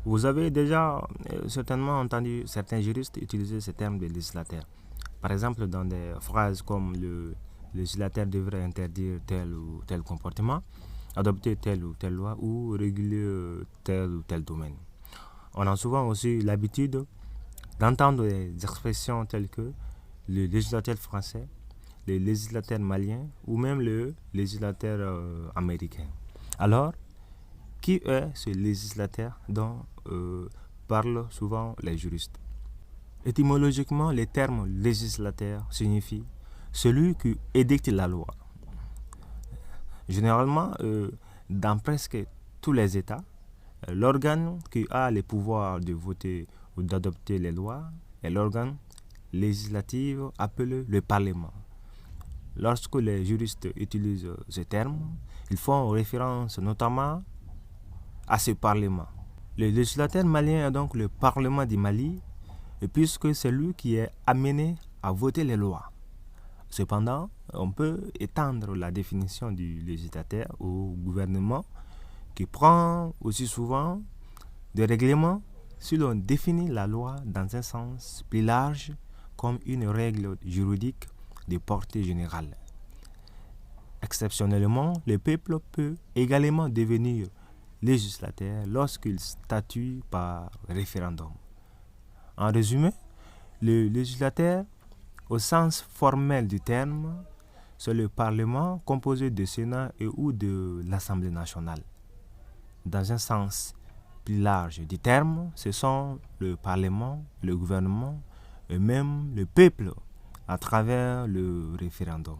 Vous avez déjà certainement entendu certains juristes utiliser ce terme de législateur. Par exemple, dans des phrases comme le législateur devrait interdire tel ou tel comportement, adopter telle ou telle loi ou réguler tel ou tel domaine. On a souvent aussi l'habitude d'entendre des expressions telles que le législateur français, le législateur malien ou même le législateur américain. Alors, qui est ce législateur dont parlent souvent les juristes? Étymologiquement, le terme législateur signifie celui qui édicte la loi. Généralement, dans presque tous les États, l'organe qui a le pouvoir de voter ou d'adopter les lois est l'organe législatif appelé le Parlement. Lorsque les juristes utilisent ce terme, ils font référence notamment à ce Parlement. Le législateur malien est donc le Parlement du Mali, puisque c'est lui qui est amené à voter les lois. Cependant, on peut étendre la définition du législateur au gouvernement qui prend aussi souvent des règlements si l'on définit la loi dans un sens plus large comme une règle juridique de portée générale. Exceptionnellement, le peuple peut également devenir législateur lorsqu'il statue par référendum. En résumé, le législateur, au sens formel du terme, c'est le Parlement composé du Sénat et ou de l'Assemblée nationale. Dans un sens plus large du terme, ce sont le Parlement, le gouvernement et même le peuple à travers le référendum.